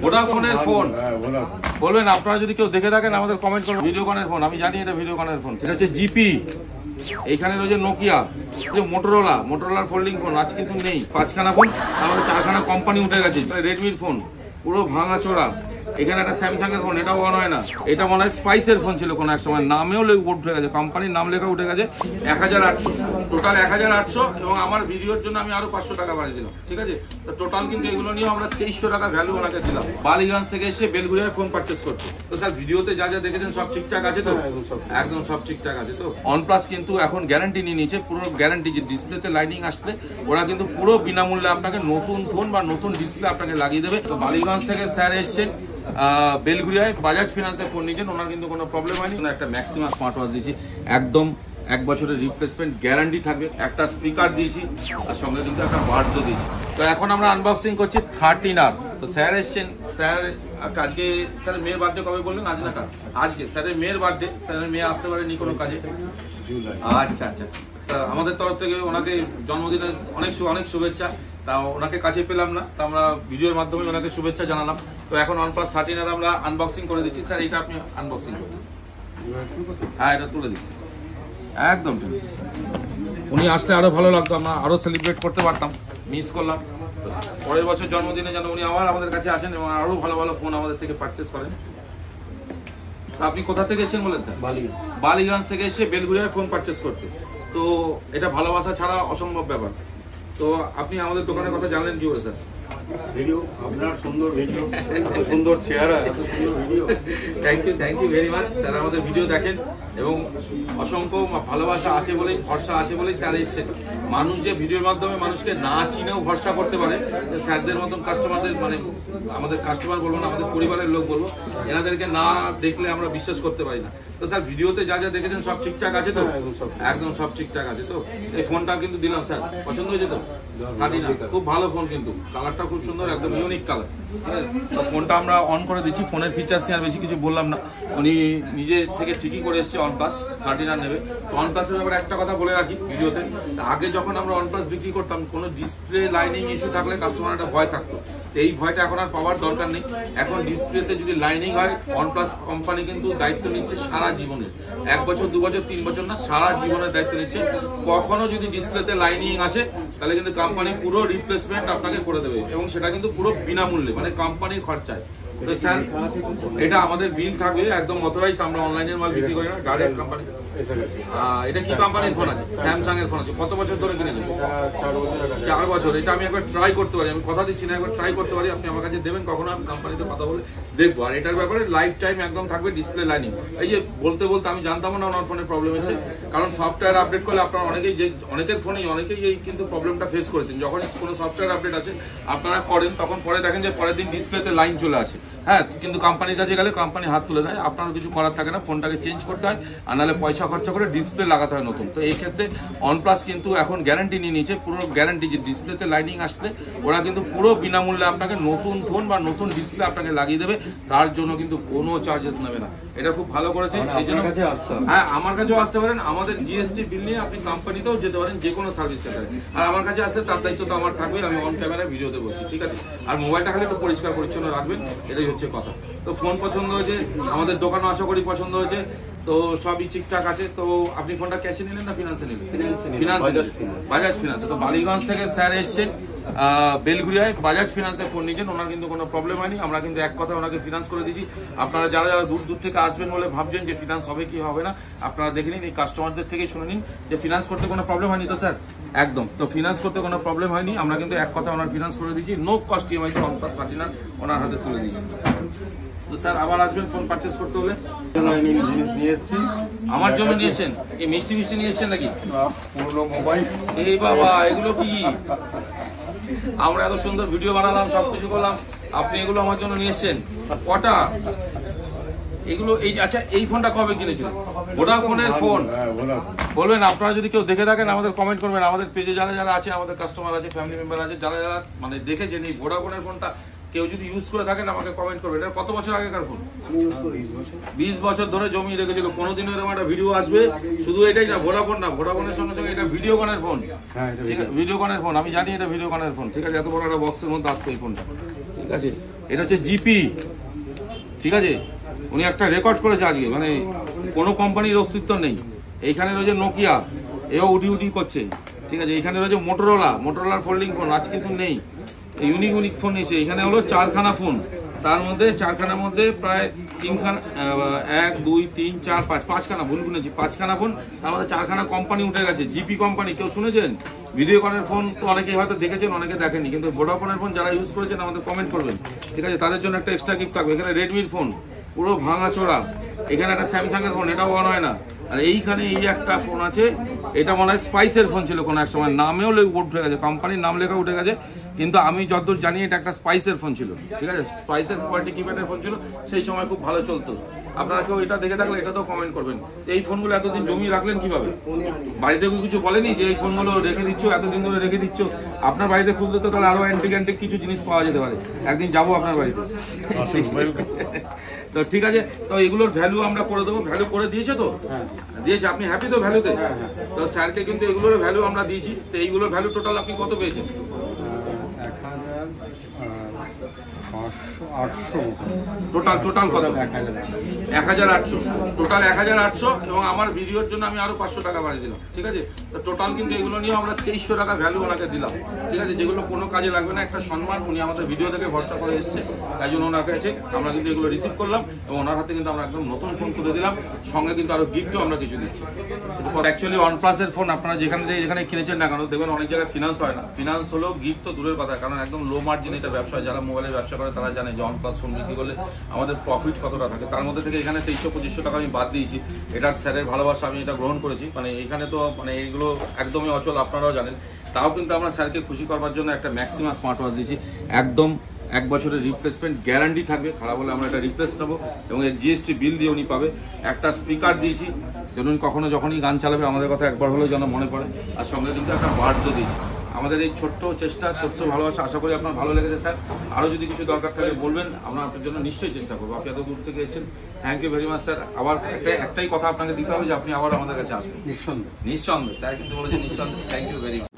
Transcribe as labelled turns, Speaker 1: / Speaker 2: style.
Speaker 1: ভোডাফোনের phone বলবেন আপনারা যদি কেউ দেখে থাকেন আমাদের কমেন্ট করবেন। ভিডিওকনের ফোন, আমি জানি এটা ভিডিওকনের ফোন। এটা হচ্ছে জিপি, এইখানে রয়েছে নোকিয়া, মোটরোলার ফোল্ডিং ফোন আজ কিন্তু নেই। 5খানা ফোন, আমাদের 4খানা কোম্পানি উঠে গেছে। রেডমির ফোন পুরো ভাঙা চোরা। এখানে একটা স্যামসাং এর ফোন, এটাও মনে হয় না, এটা মনে হয় স্পাইসের ফোন ছিল কোনো এক সময়, নামেও উঠে গেছে, কোম্পানির নাম লেখা উঠে গেছে। 1800, টোটাল 1800, এবং আমার ভিডিওর জন্য আমি আরো 500 টাকা বাড়িয়ে দিলাম, ঠিক আছে। তো টোটাল কিন্তু এগুলো নিয়ে আমরা 2300 টাকা ভ্যালু ওনাকে দিলাম। বালিগঞ্জ থেকে এসে বেলগুড়িয়ায় ফোন পারচেস করছে। তো স্যার ভিডিওতে যা যা দেখেছেন সব ঠিকঠাক আছে তো? একদম সব ঠিকঠাক আছে তো। OnePlus কিন্তু এখন গ্যারান্টি নিয়ে নিয়েছে, পুরো গ্যারান্টি, যে ডিসপ্লেতে লাইটিং আসলে ওরা কিন্তু পুরো বিনামূল্যে আপনাকে নতুন ফোন বা নতুন ডিসপ্লে আপনাকে লাগিয়ে দেবে। তো বালিগঞ্জ থেকে স্যার এসছেন, বেলগুড়িয়ায় বাজাজ ফিনান্সের ফোন নিয়েছেন, ওনার কিন্তু কোনো প্রবলেম হয়নি। একটা ম্যাক্সিমাম স্মার্ট ওয়াচ দিয়েছি, একদম 1 বছরের রিপ্লেসমেন্ট গ্যারান্টি থাকবে। একটা স্পিকার দিয়েছি, আর সঙ্গে কিন্তু একটা বার্ডও দিয়েছি। তো এখন আমরা আনবক্সিং করছি 13R। তো স্যার এসছেন, স্যার আজকে স্যারের মেয়ের বার্থডে কবে বললেন? আজ না কাল? আজকে স্যারের মেয়ের বার্থডে। স্যারের মেয়ে আসতে পারেনি কোনো কাজে। আচ্ছা আচ্ছা, আমাদের তরফ থেকে ওনাকে জন্মদিনের অনেক শুভেচ্ছা। তা ওনাকে কাছে পেলাম না, তা আমরা ভিডিওর মাধ্যমে ওনাকে শুভেচ্ছা জানালাম। তো এখন OnePlus 13R আমরা আনবক্সিং করে দিচ্ছি। স্যার এটা আপনি আনবক্সিং করুন। হ্যাঁ, এটা তুলে দিচ্ছি একদম ঠিক। উনি আসলে আরো ভালো লাগতো, আমরা আরো সেলিব্রেট করতে পারতাম, মিস করলাম। পরের বছর জন্মদিনে যেন উনি আবার আমাদের কাছে আসেন এবং আরো ভালো ভালো ফোন আমাদের থেকে পারচেস করেন। আপনি কোথা থেকে এসেছেন বলেন স্যার? বালিগঞ্জ থেকে এসে বেলগুড়িয়ায় ফোন পারচেস করতে। তো এটা ভালোবাসা ছাড়া অসম্ভব ব্যাপার। তো আপনি আমাদের দোকানের কথা জানলেন কি করে স্যার?
Speaker 2: ভিডিও, আপনার সুন্দর ভিডিও, এত সুন্দর চেহারা, এত সুন্দর video.
Speaker 1: Thank you very much. Sir আমাদের ভিডিও দেখেন এবং অসংখ্য ভালোবাসা আছে বলেই, ভরসা আছে বলেই স্যার এসছেন। মানুষ যে ভিডিওর মাধ্যমে মানুষকে না চিনেও ভরসা করতে পারে, স্যারদের মতন কাস্টমারদের, মানে আমাদের কাস্টমার বলবো না, আমাদের পরিবারের লোক বলবো, এনাদেরকে না দেখলে আমরা বিশ্বাস করতে পারি না। তো স্যার ভিডিওতে যা যা দেখেছেন সব ঠিকঠাক আছে তো? একদম সব ঠিকঠাক আছে তো। এই ফোনটা কিন্তু দিলাম স্যার, পছন্দ হয়েছে তো? খুব ভালো ফোন, কিন্তু কালারটা খুব সুন্দর, একদম ইউনিক কালার, ঠিক আছে। তো ফোনটা আমরা অন করে দিচ্ছি। ফোনের ফিচার্স নিয়ে আর বেশি কিছু বললাম না, উনি নিজে থেকে ঠিকই করে এসছে। OnePlus 13R নেবে। তো OnePlus এর ব্যাপারে একটা কথা বলে রাখি ভিডিওতে, আগে যখন আমরা OnePlus বিক্রি করতাম, কোনো ডিসপ্লে লাইনিং ইস্যু থাকলে কাস্টমার একটা ভয় থাকতো। এই ভয়টা এখন আর পাওয়ার দরকার নেই। এখন ডিসপ্লেতে যদি লাইনিং হয়, OnePlus কোম্পানি কিন্তু দায়িত্ব নিচ্ছে সারা জীবনের, 1 বছর 2 বছর 3 বছর না, সারা জীবনের দায়িত্ব নিচ্ছে। কখনো যদি ডিসপ্লেতে লাইনিং আসে তাহলে কিন্তু কোম্পানি পুরো রিপ্লেসমেন্ট আপনাকে করে দেবে, এবং সেটা কিন্তু পুরো বিনামূল্যে, মানে কোম্পানির খরচায়। তো স্যার এটা আমাদের বিল থাকবে, একদম অথরাইজড, আমরা অনলাইনের মাল বিক্রি করি না, ডাইরেক্ট কোম্পানি। এটা কি কোম্পানির ফোন আছে? স্যামসাং এর ফোন আছে। কত বছর ধরে কিনেছেন? 4 বছর। এটা আমি একবার ট্রাই করতে পারি, আমি কথা দিচ্ছি না, একবার ট্রাই করতে পারি। আপনি আমার কাছে দেবেন, কখনো আমি কোম্পানিতে কথা বলে দেখবো। আর এটার ব্যাপারে লাইফ টাইম একদম থাকবে ডিসপ্লে লাইনিং। এই যে বলতে আমি জানতাম না ওনার ফোনের প্রবলেম এসে, কারণ সফটওয়্যার আপডেট করলে আপনারা অনেকের ফোনেই অনেকেই এই কিন্তু প্রবলেমটা ফেস করেছেন। যখন কোনো সফটওয়্যার আপডেট আছে আপনারা করেন, তখন পরে দেখেন যে পরের দিন ডিসপ্লেতে লাইন চলে আসে। হ্যাঁ, কিন্তু কোম্পানির কাছে গেলে কোম্পানি হাত তুলে দেয়, আপনারও কিছু করার থাকে না, ফোনটাকে চেঞ্জ করতে হয়, আর নাহলে পয়সা খরচা করে ডিসপ্লে লাগাতে হয় নতুন। তো এই ক্ষেত্রে OnePlus কিন্তু এখন গ্যারান্টি নিয়ে নিয়েছে, পুরো গ্যারান্টি, যে ডিসপ্লেতে লাইটিং আসলে ওরা কিন্তু পুরো বিনামূল্যে আপনাকে নতুন ফোন বা নতুন ডিসপ্লে আপনাকে লাগিয়ে দেবে, তার জন্য কিন্তু কোনো চার্জেস নেবে না। এটা খুব ভালো করেছে। এই জন্য হ্যাঁ, আমার কাছেও আসতে পারেন, আমাদের GST বিল নিয়ে আপনি কোম্পানিতেও যেতে পারেন, যে কোনো সার্ভিস সেন্টারে। আর আমার কাছে আসলে তার দায়িত্ব তো আমার থাকবে, আমি অন ক্যামেরায় ভিডিওতে বলছি, ঠিক আছে। আর মোবাইলটা খালি একটু পরিষ্কার পরিচ্ছন্ন রাখবেন, এটাই হচ্ছে কথা। তো ফোন পছন্দ হয়েছে, আমাদের দোকানও আশা করি পছন্দ হয়েছে, তো সবই ঠিকঠাক আছে। তো আপনি ফোনটা ক্যাশে নিলেন না ফিনান্সে নিলেন? বাজাজ ফিনান্সে। তো বালিগঞ্জ থেকে স্যার এসছেন, বেলগুড়িয়ায় বাজাজ ফিনান্সের ফোন নিয়েছেন, ওনার কিন্তু কোনো প্রবলেম হয়নি। আমরা কিন্তু এক কথা ওনাকে ফিনান্স করে দিয়েছি। আপনারা যারা যারা দূর থেকে আসবেন বলে ভাবছেন যে ফিনান্স হবে কি হবে না, আপনারা দেখে নিন, এই কাস্টমারদের থেকে শুনে নিন যে ফিনান্স করতে কোনো প্রবলেম হয়নি তো স্যার? একদম। তো ফিনান্স করতে কোনো প্রবলেম হয়নি, আমরা কিন্তু এক কথা ওনার ফিনান্স করে দিয়েছি, নো কস্ট EMI তে OnePlus 13R ওনার হাতে তুলে দিয়েছি। তো স্যার আবার আসবেন ফোন পারচেস করতে হলে? আমার জন্য নিয়েছেন? এই মিষ্টি নিয়ে এসছেন নাকি?
Speaker 2: মোবাইল। এই
Speaker 1: বাবা, এগুলো কি? আমরা এত সুন্দর ভিডিও বানালাম, সবকিছু করলাম, আপনি এগুলো আমার জন্য নিয়ে এসছেন? কটা এগুলো? এই আচ্ছা, এই ফোনটা কবে কিনেছিলেন? ভোডাফোনের ফোন বলবেন আপনারা যদি কেউ দেখে থাকেন আমাদের কমেন্ট করবেন। আমাদের পেজে যারা যারা আছে, আমাদের কাস্টমার আছে, ফ্যামিলি মেম্বার আছে, যারা যারা মানে দেখেছেন এই ভোডাফোনের ফোনটা, কেউ যদি ইউজ করে থাকেন আমাকে কমেন্ট করবেন। এটা কত বছর আগেকার ফোন? 20 বছর ধরে জমিয়ে রেখেছিল। কোনোদিনও এরকম একটা ভিডিও আসবে, শুধু এটাই না, ভোডাফোন না, ভোডাফোনের সঙ্গে সঙ্গে এটা ভিডিওকনের ফোন, ঠিক আছে, ভিডিওকনের ফোন, আমি জানি এটা ভিডিওকনের ফোন, ঠিক আছে। এত বড় একটা বক্সের মধ্যে আসতো এই ফোনটা, ঠিক আছে। এটা হচ্ছে জিপি, ঠিক আছে। উনি একটা রেকর্ড করেছে আজকে, মানে কোনো কোম্পানির অস্তিত্ব নেই। এইখানে রয়েছে নোকিয়া, এও উঠি করছে, ঠিক আছে। এইখানে রয়েছে মোটরোলার ফোল্ডিং ফোন, আজ কিন্তু নেই। ইউনিক ফোন এসে এখানে হলো 4খানা ফোন, তার মধ্যে 4খানার মধ্যে প্রায় 3খানা, 1 2 3 4 5খানা, ভুল গুনেছি, 5খানা ফোন, তার মধ্যে 4খানা কোম্পানি উঠে গেছে। জিপি কোম্পানি, কেউ শুনেছেন? ভিডিওকনের ফোন তো অনেকেই হয়তো দেখেছেন, অনেকে দেখেনি, কিন্তু ভোডাফোনের ফোন যারা ইউজ করেছেন আমাদের কমেন্ট করবেন, ঠিক আছে। তাদের জন্য একটা এক্সট্রা গিফট থাকবে। এখানে রেডমির ফোন পুরো ভাঙা চোরা, এখানে একটা স্যামসাংয়ের ফোন, এটাও অন হয় না। আর এইখানে এই একটা ফোন আছে, এটা মনে হয় স্পাইসের ফোন ছিল কোনো এক সময়, নামেও উঠে গেছে, কোম্পানির নাম লেখা উঠে গেছে, কিন্তু আমি যতদূর জানি এটা একটা স্পাইসের ফোন ছিল, ঠিক আছে। স্পাইসের কোয়ালিটি কিপ্যাডের ফোন ছিল, সেই সময় খুব ভালো চলতো। আপনারা কেউ এটা দেখে থাকলে এটাতেও কমেন্ট করবেন। এই ফোনগুলো এতদিন জমিয়ে রাখলেন কিভাবে? বাড়িতে কিছু বলেনি যে এই ফোনগুলো রেখে দিচ্ছ, এতদিন ধরে রেখে দিচ্ছ? আপনার বাড়িতে খুঁজতে তো তাহলে আরো অ্যান্টিক কিছু জিনিস পাওয়া যেতে পারে। একদিন যাবো আপনার বাড়িতে। তো ঠিক আছে, তো এগুলোর ভ্যালু আমরা করে দেবো। ভ্যালু করে দিয়েছে তো? দিয়েছে। আপনি হ্যাপি তো ভ্যালুতে? তো স্যারকে কিন্তু এগুলোর ভ্যালু আমরা দিয়েছি। তো এইগুলোর ভ্যালু টোটাল আপনি কত পেয়েছেন? 1800 টোটাল কত? 1800 টোটাল 1800, এবং আমার ভিডিওর জন্য আমি আরো 500 টাকা বাড়িয়ে দিলাম, ঠিক আছে। তো টোটাল কিন্তু এগুলো নিয়ে আমরা 2300 টাকা ভ্যালু ওনাকে দিলাম, ঠিক আছে, যেগুলো কোনো কাজে লাগবে না, একটা সম্মান। উনি আমাদের ভিডিও থেকে ভরসা করে এসেছে, তাই জন্য ওনার কাছে আমরা কিন্তু এগুলো রিসিভ করলাম, এবং ওনার হাতে কিন্তু আমরা একদম নতুন ফোন তুলে দিলাম, সঙ্গে কিন্তু আরো গিফটও আমরা কিছু দিচ্ছি। অ্যাকচুয়ালি OnePlus-এর ফোন আপনারা যেখানে কিনেছেন না কেন, দেখবেন অনেক জায়গায় ফিনান্স হয় না। ফিনান্স হলেও গিফট তো দূরের কথা, কারণ একদম লো মার্জিন এটা ব্যবসা। যারা মোবাইলে ব্যবসা করে তারা জানে যে OnePlus ফোন বিক্রি করলে আমাদের প্রফিট কতটা থাকে। তার মধ্যে থেকে এখানে 2300-2500 টাকা আমি বাদ দিয়েছি। এটা স্যারের ভালোবাসা, আমি এটা গ্রহণ করেছি। মানে এখানে তো মানে এইগুলো একদমই অচল, আপনারাও জানেন। তাও কিন্তু আমরা স্যারকে খুশি করবার জন্য একটা ম্যাক্সিমা স্মার্ট ওয়াচ দিয়েছি। একদম 1 বছরের রিপ্লেসমেন্ট গ্যারান্টি থাকবে, খারাপ হলে আমরা এটা রিপ্লেস নেবো, এবং এর জিএসটি বিল দিয়ে উনি পাবে। একটা স্পিকার দিয়েছি, যেন কখনো যখনই গান চালাবে আমাদের কথা একবার হলেও যেন মনে পড়ে। আর সঙ্গে কিন্তু একটা বার্থও দিয়েছি। আমাদের এই ছোট্ট চেষ্টা, ছোট্ট ভালোবাসা, আশা করি আপনার ভালো লেগেছে স্যার। আরও যদি কিছু দরকার থাকে বলবেন, আমরা আপনার জন্য নিশ্চয়ই চেষ্টা করবো। আপনি এত দূর থেকে এসেছেন, thank you very much sir. আবার একটাই কথা আপনাকে দিতে হবে যে আপনি আবার আমাদের কাছে আসবেন। নিঃসন্দেহে স্যার কিন্তু বলেছে নিঃসন্দেহে। Thank you very much.